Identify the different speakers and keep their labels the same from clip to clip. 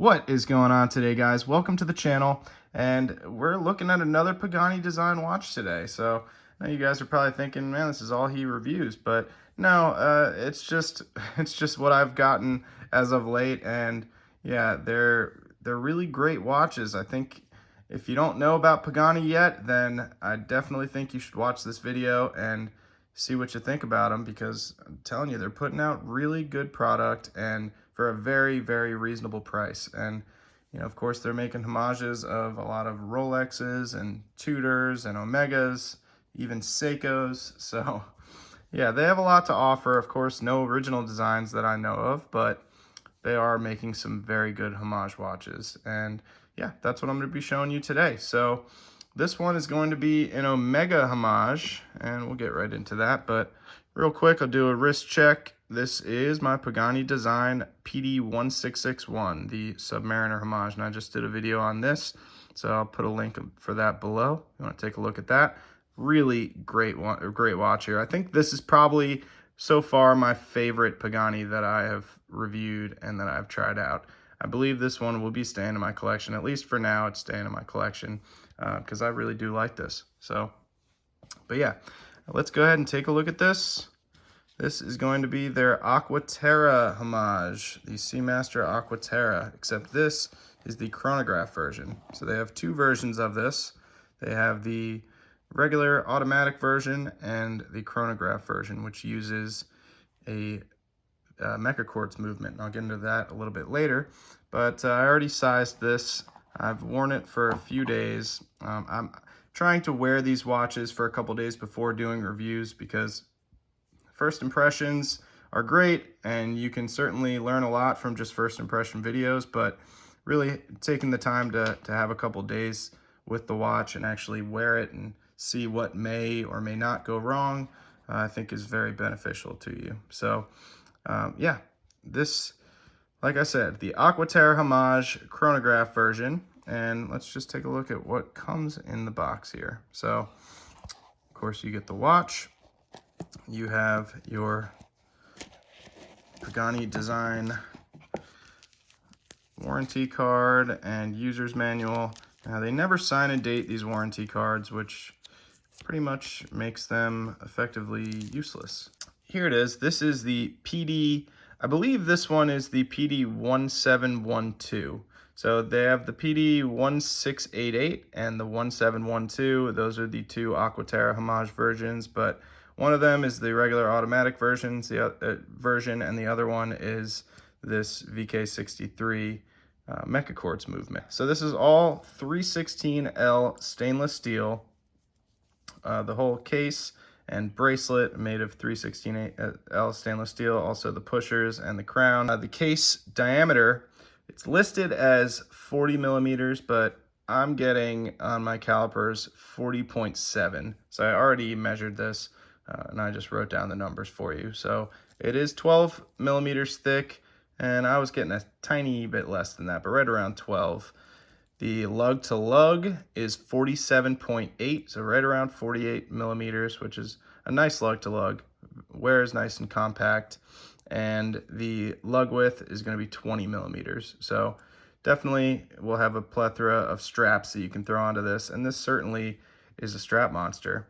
Speaker 1: What is going on today, guys? Welcome to the channel, and we're looking at another Pagani design watch today. So now you guys are probably thinking, man, this is all he reviews, but no, it's just it's just what I've gotten as of late, and yeah, they're really great watches. I think if you don't know about Pagani yet, then I definitely think you should watch this video and see what you think about them, because I'm telling you, they're putting out really good product and for a very, very reasonable price. And you know, of course, they're making homages of a lot of Rolexes and Tudors and Omegas, even Seikos. So yeah, they have a lot to offer. Of course, no original designs that I know of, but they are making some very good homage watches. And yeah, that's what I'm going to be showing you today. So this one is going to be an Omega homage, and we'll get right into that. But real quick, I'll do a wrist check. This is my Pagani Design PD1661, the Submariner homage, and I just did a video on this, so I'll put a link for that below. You want to take a look at that. Really great watch here. I think this is probably so far my favorite Pagani that I have reviewed and that I've tried out. I believe this one will be staying in my collection. At least for now, it's staying in my collection because I really do like this. So, but yeah, let's go ahead and take a look at this. This is going to be their Aqua Terra homage, the Seamaster Aqua Terra, except this is the chronograph version. So they have two versions of this. They have the regular automatic version and the chronograph version, which uses a mecha quartz movement. And I'll get into that a little bit later, but I already sized this. I've worn it for a few days. I'm trying to wear these watches for a couple days before doing reviews, because first impressions are great and you can certainly learn a lot from just first impression videos, but really taking the time to have a couple days with the watch and actually wear it and see what may or may not go wrong, I think is very beneficial to you. So yeah, this, like I said, the Aqua Terra homage chronograph version, and let's just take a look at what comes in the box here. So of course you get the watch. You have your Pagani Design warranty card and user's manual. Now, they never sign and date these warranty cards, which pretty much makes them effectively useless. Here it is. This is the PD, I believe this one is the PD1712. So they have the PD1688 and the 1712. Those are the two Aqua Terra homage versions, but one of them is the regular automatic version, and the other one is this VK63 mecha quartz movement. So this is all 316L stainless steel. The whole case and bracelet made of 316L stainless steel. Also the pushers and the crown. The case diameter, it's listed as 40 millimeters, but I'm getting on my calipers 40.7. So I already measured this. And I just wrote down the numbers for you. So it is 12 millimeters thick, and I was getting a tiny bit less than that, but right around 12. The lug to lug is 47.8, so right around 48 millimeters, which is a nice lug to lug. Wears nice and compact, and the lug width is going to be 20 millimeters. So definitely we'll have a plethora of straps that you can throw onto this, and this certainly is a strap monster.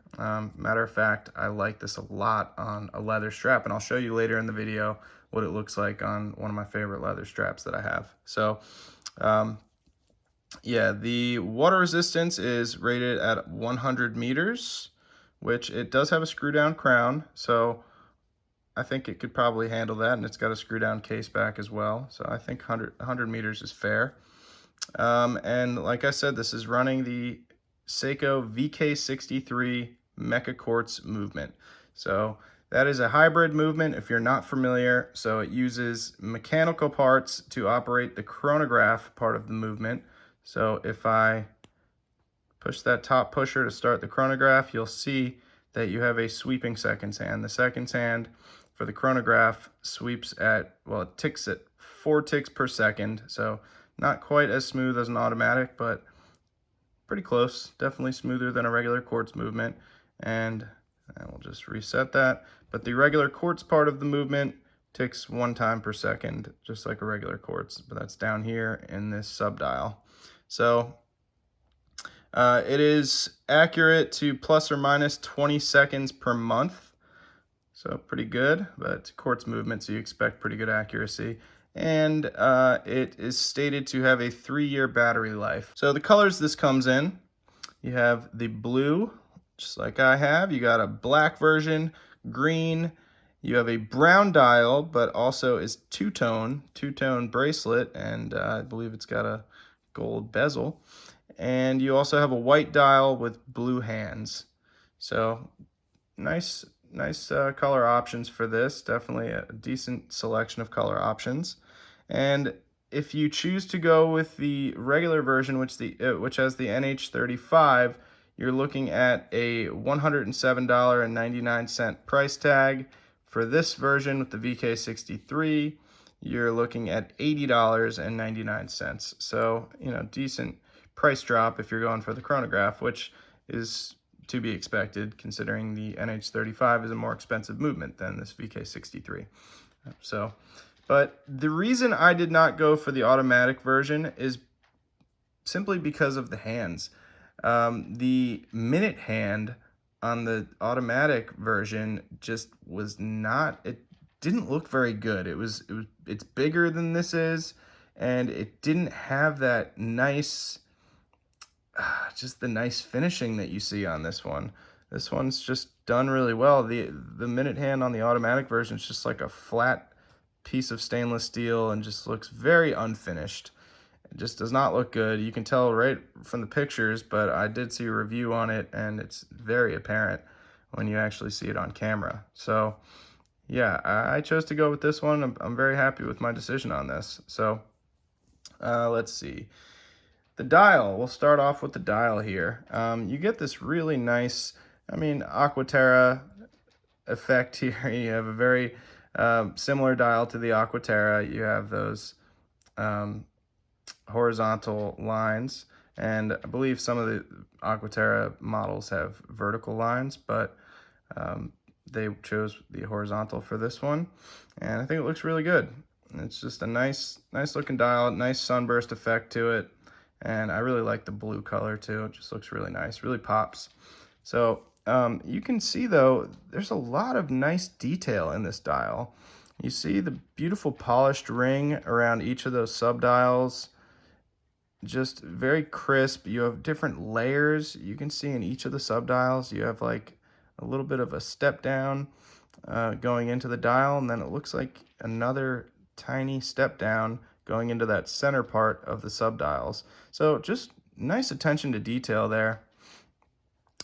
Speaker 1: Matter of fact, I like this a lot on a leather strap, and I'll show you later in the video what it looks like on one of my favorite leather straps that I have. So yeah, the water resistance is rated at 100 meters, which it does have a screw down crown, so I think it could probably handle that, and it's got a screw down case back as well, so I think 100 meters is fair. And like I said, this is running the Seiko VK63 mecha quartz movement. So that is a hybrid movement if you're not familiar. So it uses mechanical parts to operate the chronograph part of the movement. So if I push that top pusher to start the chronograph, you'll see that you have a sweeping seconds hand. The seconds hand for the chronograph sweeps at, well, it ticks at 4 ticks per second. So not quite as smooth as an automatic, but pretty close. Definitely smoother than a regular quartz movement. And we'll just reset that. But the regular quartz part of the movement ticks 1 time per second, just like a regular quartz, but that's down here in this subdial. So it is accurate to plus or minus 20 seconds per month. So pretty good, but it's quartz movement, so you expect pretty good accuracy. And it is stated to have a 3-year battery life. So the colors this comes in, you have the blue, just like I have. You got a black version, green. You have a brown dial, but also is two-tone bracelet, and I believe it's got a gold bezel. And you also have a white dial with blue hands. So nice color options for this. Definitely a decent selection of color options. And if you choose to go with the regular version, which has the NH35, you're looking at a $107.99 price tag. For this version with the VK63, you're looking at $80.99. So, decent price drop if you're going for the chronograph, which is to be expected considering the NH35 is a more expensive movement than this VK63. So, but the reason I did not go for the automatic version is simply because of the hands. The minute hand on the automatic version just was not, it didn't look very good. It's bigger than this is, and it didn't have that nice, just the nice finishing that you see on this one. This one's just done really well. The minute hand on the automatic version is just like a flat piece of stainless steel and just looks very unfinished. It just does not look good. You can tell right from the pictures, but I did see a review on it, and it's very apparent when you actually see it on camera. So yeah, I chose to go with this one. I'm very happy with my decision on this. So let's see. The dial, we'll start off with the dial here. You get this really nice, Aqua Terra effect here. You have a very similar dial to the Aqua Terra. You have those horizontal lines, and I believe some of the Aqua Terra models have vertical lines, but they chose the horizontal for this one, and I think it looks really good. It's just a nice looking dial, nice sunburst effect to it, and I really like the blue color too. It just looks really nice, really pops. So you can see though, there's a lot of nice detail in this dial. You see the beautiful polished ring around each of those subdials, just very crisp. You have different layers. You can see in each of the subdials, you have like a little bit of a step down going into the dial, and then it looks like another tiny step down going into that center part of the subdials. So just nice attention to detail there.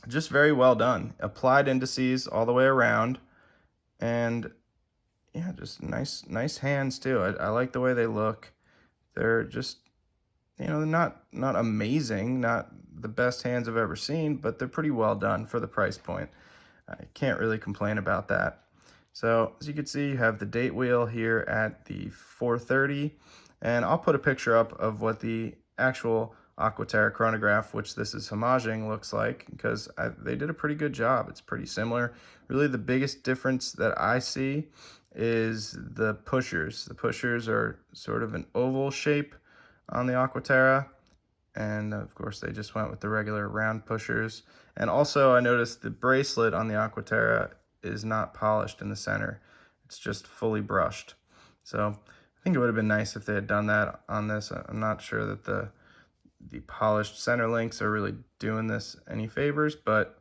Speaker 1: Just very well done. Applied indices all the way around, and yeah, just nice hands too. I like the way they look. They're just, not amazing, not the best hands I've ever seen, but they're pretty well done for the price point. I can't really complain about that. So as you can see, you have the date wheel here at the 4:30, and I'll put a picture up of what the actual Aqua Terra chronograph, which this is homaging, looks like, because they did a pretty good job. It's pretty similar. Really the biggest difference that I see is the pushers. The pushers are sort of an oval shape on the Aqua Terra, and of course they just went with the regular round pushers. And also I noticed the bracelet on the Aqua Terra is not polished in the center. It's just fully brushed. So I think it would have been nice if they had done that on this. I'm not sure that the polished center links are really doing this any favors, but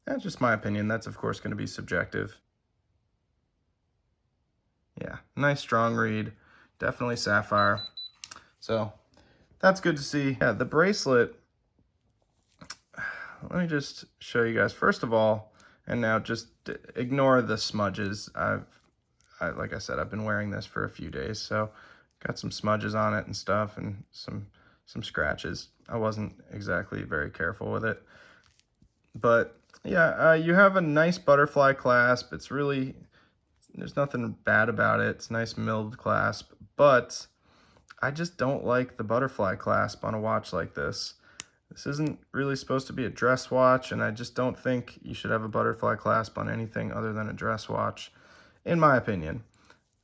Speaker 1: that's just my opinion. That's of course going to be subjective. Yeah, nice strong read, definitely sapphire. So that's good to see. Yeah, the bracelet, let me just show you guys first of all, and now just ignore the smudges. Like I said, I've been wearing this for a few days, so got some smudges on it and stuff, and some scratches. I wasn't exactly very careful with it, but yeah, you have a nice butterfly clasp. It's really, there's nothing bad about it. It's a nice milled clasp, but I just don't like the butterfly clasp on a watch like this. This isn't really supposed to be a dress watch, and I just don't think you should have a butterfly clasp on anything other than a dress watch, in my opinion.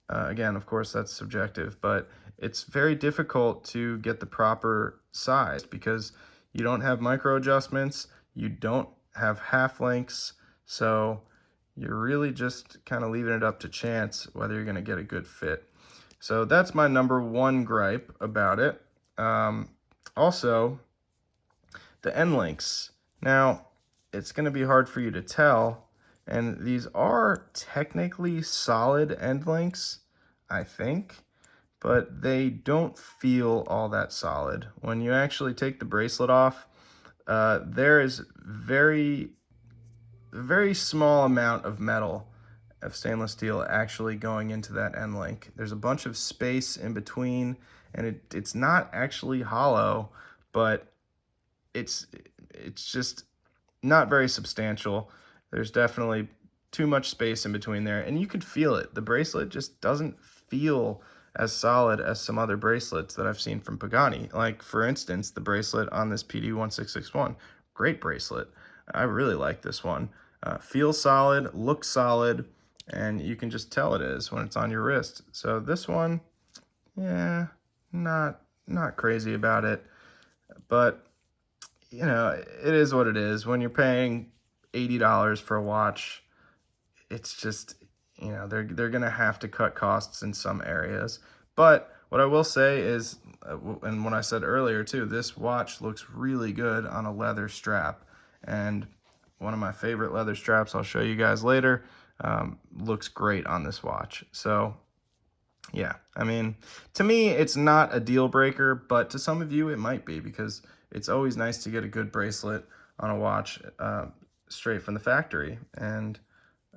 Speaker 1: Again, of course, that's subjective, but it's very difficult to get the proper size because you don't have micro adjustments, you don't have half links, so you're really just kind of leaving it up to chance whether you're going to get a good fit. So that's my number one gripe about it. Also, the end links. Now, it's going to be hard for you to tell, and these are technically solid end links, I think, but they don't feel all that solid. When you actually take the bracelet off, there is very small amount of metal, of stainless steel, actually going into that end link. There's a bunch of space in between, and it's not actually hollow, but it's just not very substantial. There's definitely too much space in between there, and you could feel it. The bracelet just doesn't feel as solid as some other bracelets that I've seen from Pagani. Like, for instance, the bracelet on this PD1661. Great bracelet. I really like this one. Feels solid, looks solid, and you can just tell it is when it's on your wrist. So this one, yeah, not crazy about it, but you know, it is what it is. When you're paying $80 for a watch, it's just, you know, they're gonna have to cut costs in some areas. But what I will say is, and what I said earlier too, this watch looks really good on a leather strap, and one of my favorite leather straps, I'll show you guys later, looks great on this watch. So yeah, I mean, to me, it's not a deal breaker, but to some of you, it might be, because it's always nice to get a good bracelet on a watch straight from the factory. And,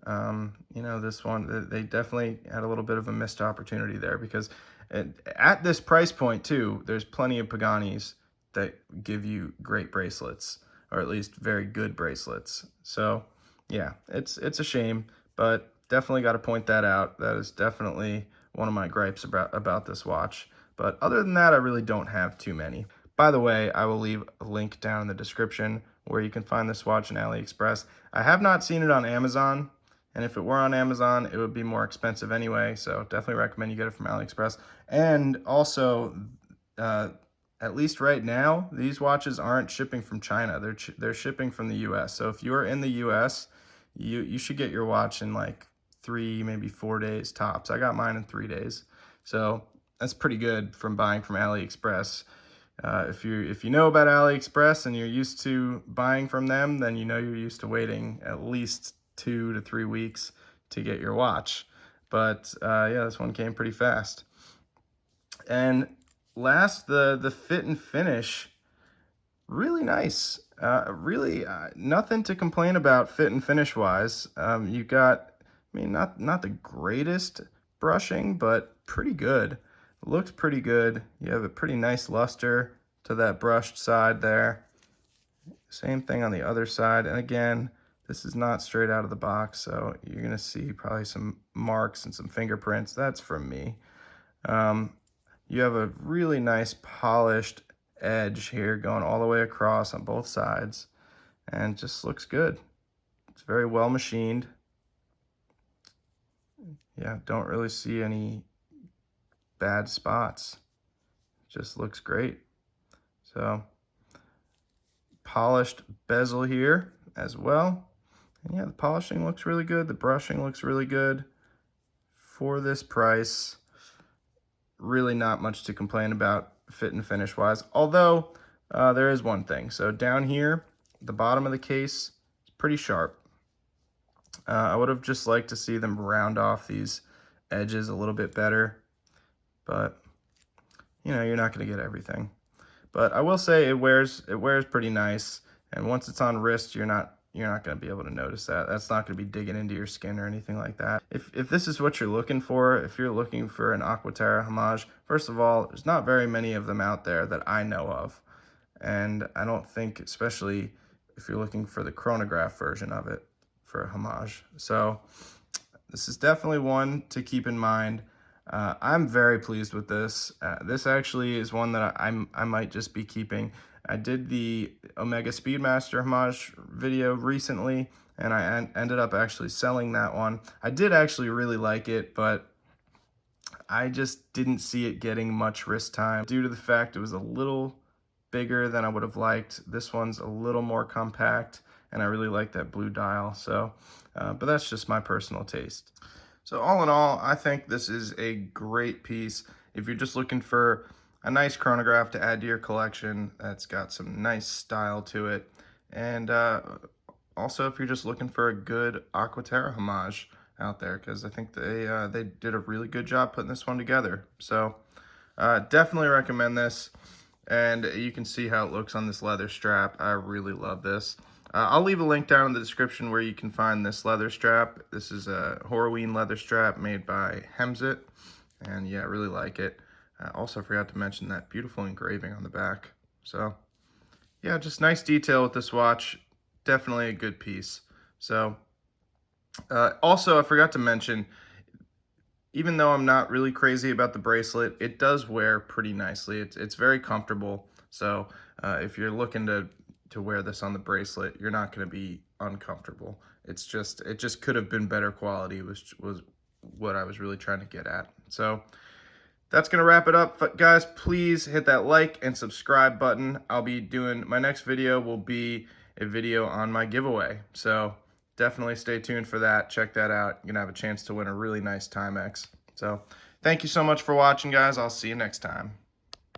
Speaker 1: you know, this one, they definitely had a little bit of a missed opportunity there, because at this price point, too, there's plenty of Paganis that give you great bracelets, or at least very good bracelets. So, yeah, it's a shame, but definitely got to point that out. That is definitely one of my gripes about this watch. But other than that, I really don't have too many. By the way, I will leave a link down in the description where you can find this watch on AliExpress. I have not seen it on Amazon, and if it were on Amazon, it would be more expensive anyway, so definitely recommend you get it from AliExpress. And also, at least right now, these watches aren't shipping from China. They're shipping from the US. So if you're in the US, you should get your watch in like 3, maybe 4 days tops. I got mine in 3 days. So that's pretty good from buying from AliExpress. If you know about AliExpress and you're used to buying from them, then you know you're used to waiting at least 2 to 3 weeks to get your watch. But yeah, this one came pretty fast. And last, the fit and finish, really nice. Really nothing to complain about fit and finish wise. You got, I mean, not the greatest brushing, but pretty good. Looks pretty good. You have a pretty nice luster to that brushed side there. Same thing on the other side. And again, this is not straight out of the box, so you're gonna see probably some marks and some fingerprints. That's from me. You have a really nice polished edge here going all the way across on both sides, and just looks good. It's very well machined. Yeah, don't really see any bad spots. Just looks great. So polished bezel here as well. And yeah, the polishing looks really good. The brushing looks really good. For this price, really not much to complain about fit and finish wise. Although there is one thing. So down here, the bottom of the case is pretty sharp. I would have just liked to see them round off these edges a little bit better, but you know, you're not going to get everything. But I will say it wears pretty nice, and once it's on wrist, you're not going to be able to notice that. That's not going to be digging into your skin or anything like that. If this is what you're looking for, if you're looking for an Aqua Terra Homage, first of all, there's not very many of them out there that I know of, and I don't think, especially if you're looking for the chronograph version of it for a Homage. So this is definitely one to keep in mind. I'm very pleased with this. This actually is one that I might just be keeping. I did the Omega Speedmaster Homage video recently, and I ended up actually selling that one. I did actually really like it, but I just didn't see it getting much wrist time due to the fact it was a little bigger than I would have liked. This one's a little more compact, and I really like that blue dial. So, but that's just my personal taste. So all in all, I think this is a great piece. If you're just looking for a nice chronograph to add to your collection that's got some nice style to it, and also if you're just looking for a good Aqua Terra homage out there, because I think they did a really good job putting this one together. So definitely recommend this, and you can see how it looks on this leather strap. I really love this. I'll leave a link down in the description where you can find this leather strap. This is a Horween leather strap made by Homage, and yeah, I really like it. Also forgot to mention that beautiful engraving on the back. So yeah, just nice detail with this watch. Definitely a good piece. So also, I forgot to mention, even though I'm not really crazy about the bracelet, it does wear pretty nicely. It's very comfortable. So if you're looking to wear this on the bracelet, you're not going to be uncomfortable. It just could have been better quality, was what I was really trying to get at. So that's going to wrap it up. But guys, please hit that like and subscribe button. I'll be doing, my next video will be a video on my giveaway. So definitely stay tuned for that. Check that out. You're going to have a chance to win a really nice Timex. So thank you so much for watching, guys. I'll see you next time.